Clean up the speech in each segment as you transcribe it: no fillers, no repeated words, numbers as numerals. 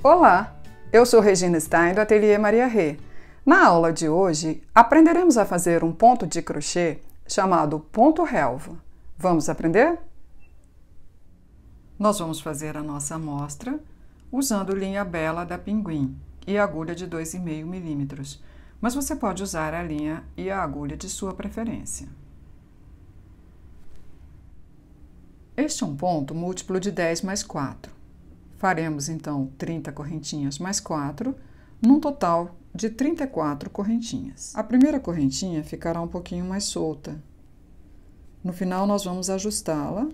Olá, eu sou Regina Stein do Ateliê Maria Rê. Na aula de hoje, aprenderemos a fazer um ponto de crochê chamado ponto relva. Vamos aprender? Nós vamos fazer a nossa amostra usando linha Bela da Pinguim e agulha de 2,5 milímetros, mas você pode usar a linha e a agulha de sua preferência. Este é um ponto múltiplo de 10 mais 4. Faremos, então, 30 correntinhas mais 4, num total de 34 correntinhas. A primeira correntinha ficará um pouquinho mais solta. No final, nós vamos ajustá-la,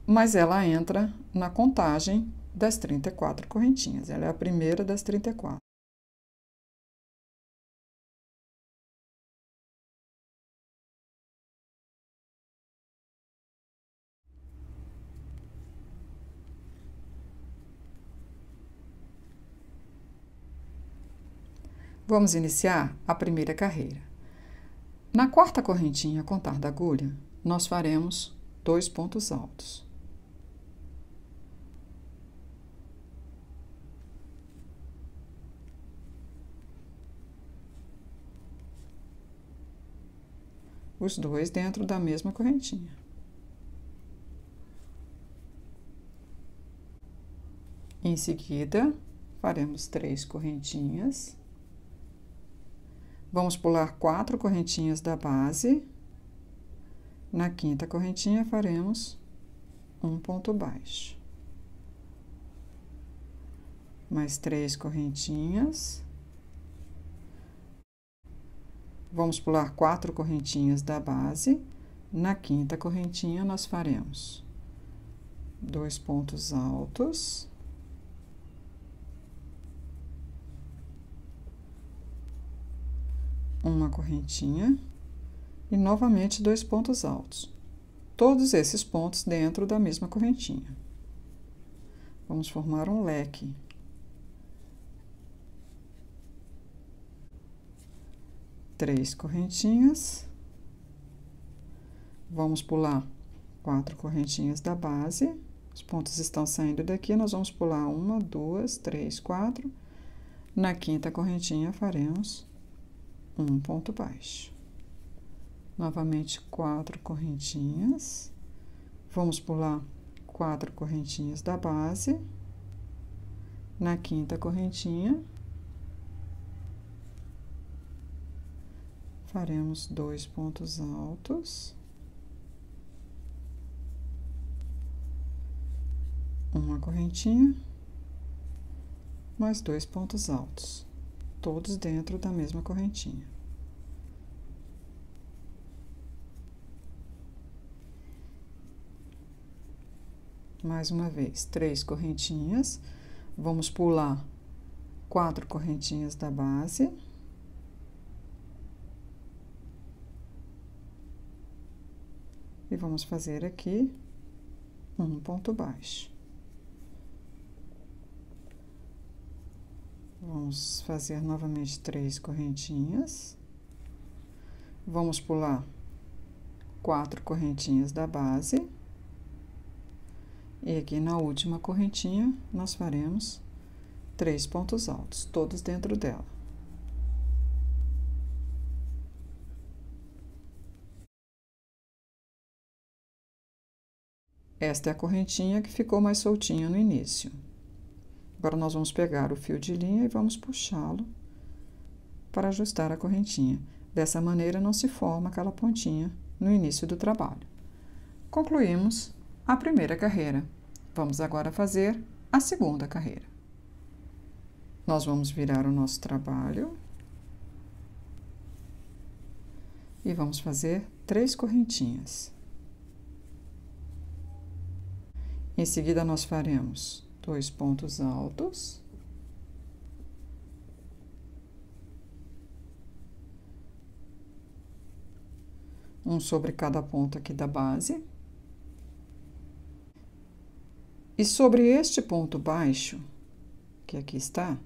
mas ela entra na contagem das 34 correntinhas. Ela é a primeira das 34. Vamos iniciar a primeira carreira. Na quarta correntinha a contar da agulha, nós faremos 2 pontos altos. Os dois dentro da mesma correntinha. Em seguida, faremos 3 correntinhas. Vamos pular 4 correntinhas da base. Na quinta correntinha, faremos um ponto baixo. Mais 3 correntinhas. Vamos pular 4 correntinhas da base. Na quinta correntinha, nós faremos 2 pontos altos. Uma correntinha e novamente 2 pontos altos. Todos esses pontos dentro da mesma correntinha. Vamos formar um leque. Três correntinhas. Vamos pular 4 correntinhas da base. Os pontos estão saindo daqui, nós vamos pular 1, 2, 3, 4. Na quinta correntinha faremos um ponto baixo. Novamente 4 correntinhas. Vamos pular 4 correntinhas da base. Na quinta correntinha, faremos 2 pontos altos. Uma correntinha, mais 2 pontos altos. Todos dentro da mesma correntinha. Mais uma vez, 3 correntinhas. Vamos pular 4 correntinhas da base. E vamos fazer aqui um ponto baixo. Vamos fazer novamente 3 correntinhas. Vamos pular 4 correntinhas da base. E aqui na última correntinha, nós faremos 3 pontos altos, todos dentro dela. Esta é a correntinha que ficou mais soltinha no início. Agora, nós vamos pegar o fio de linha e vamos puxá-lo para ajustar a correntinha. Dessa maneira, não se forma aquela pontinha no início do trabalho. Concluímos a primeira carreira. Vamos agora fazer a segunda carreira. Nós vamos virar o nosso trabalho e vamos fazer 3 correntinhas. Em seguida, nós faremos 2 pontos altos. Um sobre cada ponto aqui da base. E sobre este ponto baixo, que aqui está,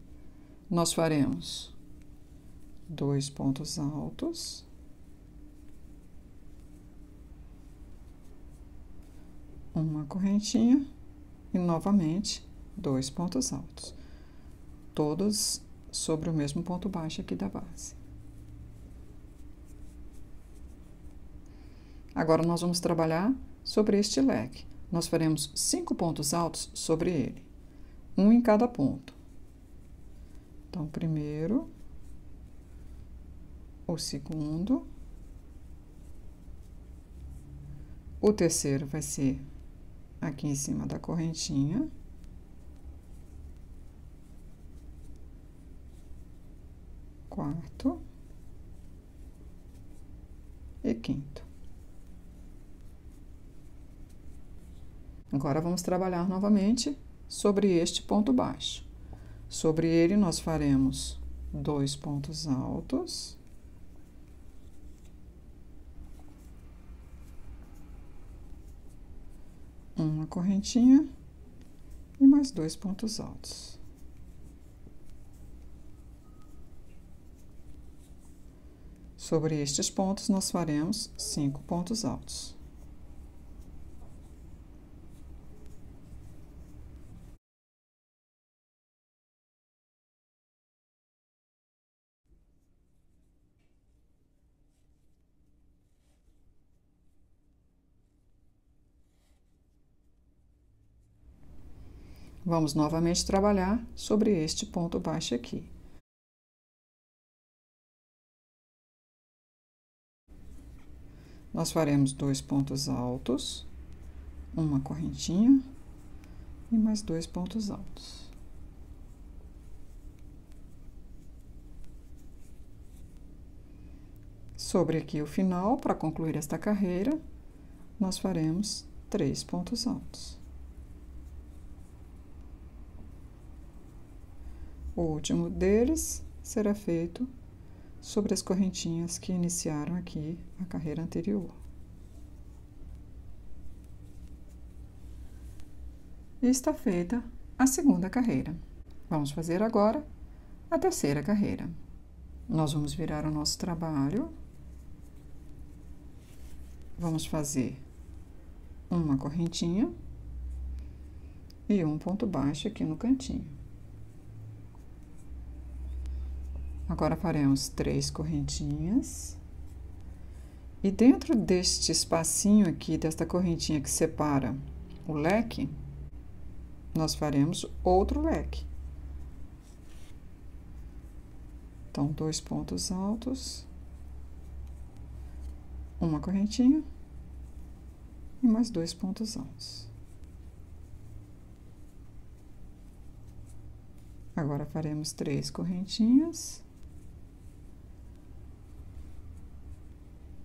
nós faremos 2 pontos altos. Uma correntinha e novamente 2 pontos altos, todos sobre o mesmo ponto baixo aqui da base. Agora, nós vamos trabalhar sobre este leque. Nós faremos 5 pontos altos sobre ele, um em cada ponto. Então, o primeiro, o segundo, o terceiro vai ser aqui em cima da correntinha. Quarto e quinto. Agora, vamos trabalhar novamente sobre este ponto baixo. Sobre ele, nós faremos 2 pontos altos. Uma correntinha e mais 2 pontos altos. Sobre estes pontos, nós faremos 5 pontos altos. Vamos novamente trabalhar sobre este ponto baixo aqui. Nós faremos 2 pontos altos, uma correntinha e mais 2 pontos altos. Sobre aqui o final, para concluir esta carreira, nós faremos 3 pontos altos. O último deles será feito sobre as correntinhas que iniciaram aqui a carreira anterior. E está feita a segunda carreira. Vamos fazer agora a terceira carreira. Nós vamos virar o nosso trabalho. Vamos fazer uma correntinha e um ponto baixo aqui no cantinho. Agora, faremos 3 correntinhas. E dentro deste espacinho aqui, desta correntinha que separa o leque, nós faremos outro leque. Então, 2 pontos altos, uma correntinha e mais 2 pontos altos. Agora, faremos 3 correntinhas.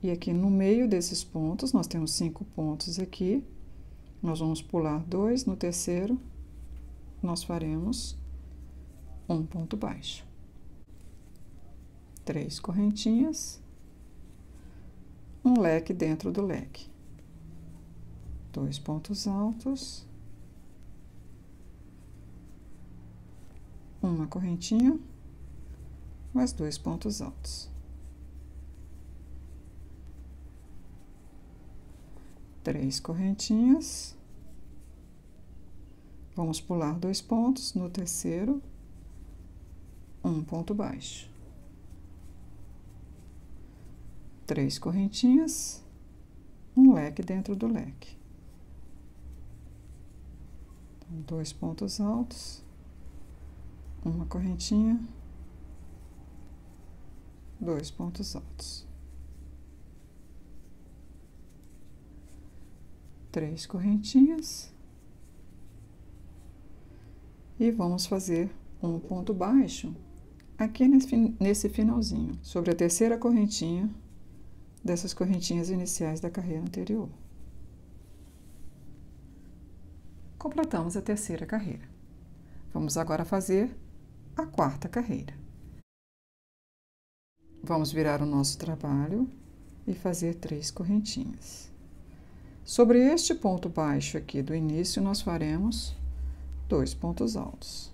E aqui no meio desses pontos, nós temos 5 pontos aqui. Nós vamos pular 2, no terceiro, nós faremos um ponto baixo. 3 correntinhas, um leque dentro do leque. 2 pontos altos, uma correntinha, mais 2 pontos altos. 3 correntinhas, vamos pular 2 pontos, no terceiro, um ponto baixo. 3 correntinhas, um leque dentro do leque. Então, 2 pontos altos, uma correntinha, 2 pontos altos. 3 correntinhas e vamos fazer um ponto baixo aqui nesse finalzinho, sobre a terceira correntinha dessas correntinhas iniciais da carreira anterior. Completamos a terceira carreira. Vamos agora fazer a quarta carreira. Vamos virar o nosso trabalho e fazer 3 correntinhas. Sobre este ponto baixo aqui do início, nós faremos 2 pontos altos.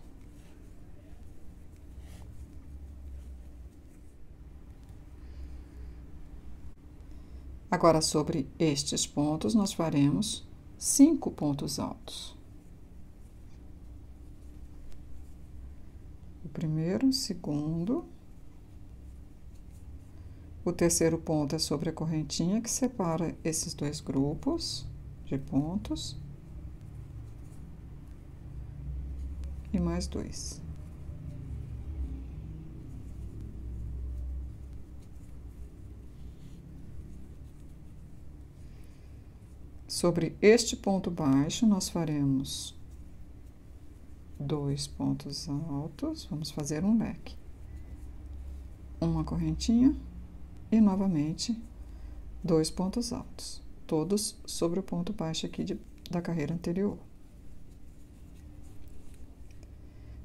Agora, sobre estes pontos, nós faremos 5 pontos altos. o primeiro, o segundo. O terceiro ponto é sobre a correntinha que separa esses dois grupos de pontos. E mais dois. Sobre este ponto baixo, nós faremos 2 pontos altos, vamos fazer um leque. Uma correntinha e, novamente, 2 pontos altos, todos sobre o ponto baixo aqui da carreira anterior.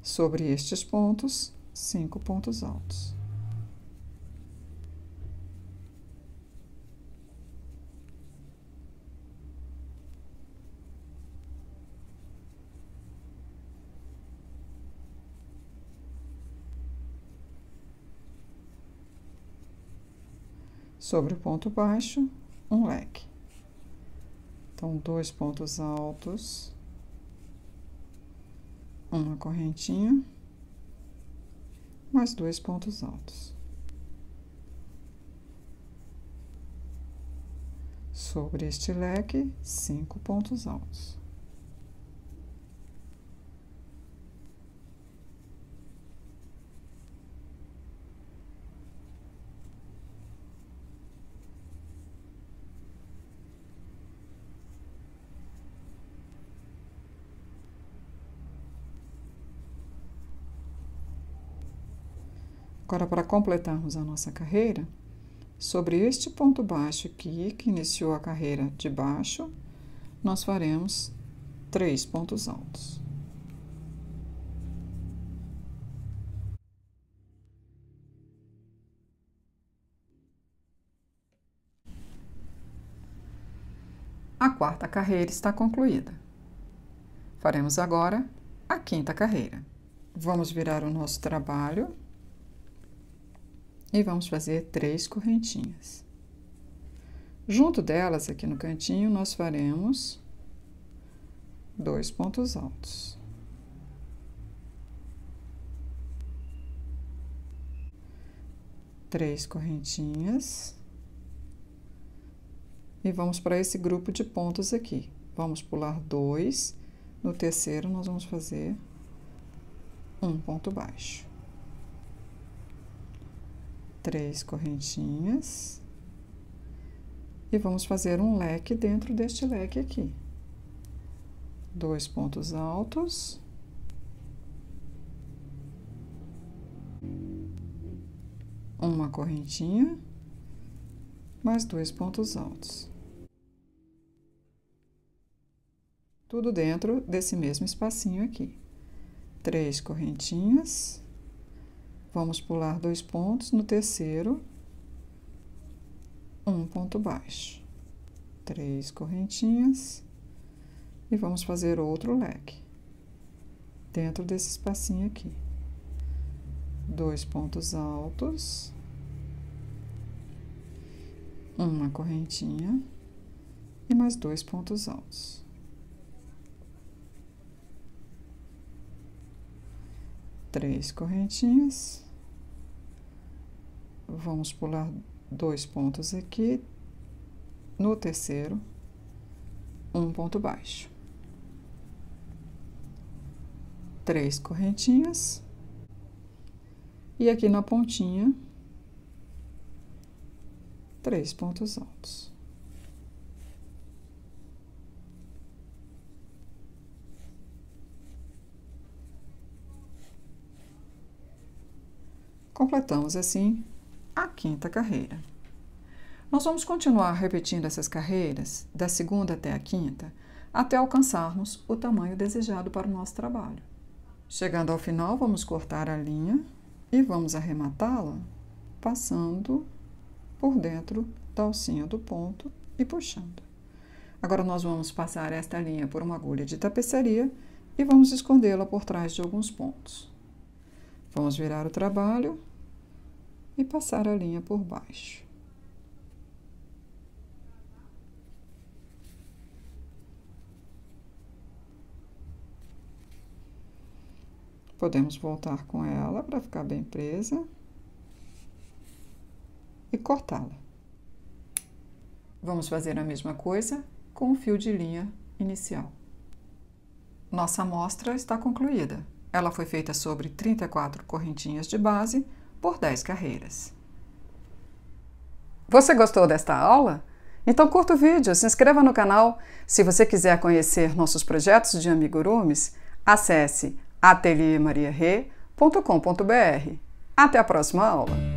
Sobre estes pontos, 5 pontos altos. Sobre o ponto baixo, um leque. Então, 2 pontos altos, uma correntinha, mais 2 pontos altos. Sobre este leque, 5 pontos altos. Agora, para completarmos a nossa carreira, sobre este ponto baixo aqui, que iniciou a carreira de baixo, nós faremos 3 pontos altos. A quarta carreira está concluída. Faremos agora a quinta carreira. Vamos virar o nosso trabalho e vamos fazer 3 correntinhas. Junto delas, aqui no cantinho, nós faremos 2 pontos altos. Três correntinhas. E vamos para esse grupo de pontos aqui. Vamos pular 2. No terceiro, nós vamos fazer um ponto baixo. 3 correntinhas. E vamos fazer um leque dentro deste leque aqui. 2 pontos altos. Uma correntinha, mais 2 pontos altos. Tudo dentro desse mesmo espacinho aqui. 3 correntinhas. Vamos pular 2 pontos, no terceiro, um ponto baixo. 3 correntinhas. E vamos fazer outro leque dentro desse espacinho aqui. 2 pontos altos, uma correntinha e mais 2 pontos altos. Três correntinhas, vamos pular 2 pontos aqui, no terceiro, um ponto baixo. 3 correntinhas. E aqui na pontinha, 3 pontos altos. Completamos assim a quinta carreira. Nós vamos continuar repetindo essas carreiras, da segunda até a quinta, até alcançarmos o tamanho desejado para o nosso trabalho. Chegando ao final, vamos cortar a linha e vamos arrematá-la passando por dentro da alcinha do ponto e puxando. Agora, nós vamos passar esta linha por uma agulha de tapeçaria e vamos escondê-la por trás de alguns pontos. Vamos virar o trabalho e passar a linha por baixo. Podemos voltar com ela para ficar bem presa e cortá-la. Vamos fazer a mesma coisa com o fio de linha inicial. Nossa amostra está concluída. Ela foi feita sobre 34 correntinhas de base por 10 carreiras. Você gostou desta aula? Então curta o vídeo, se inscreva no canal. Se você quiser conhecer nossos projetos de amigurumis, acesse ateliermariarê.com.br. Até a próxima aula!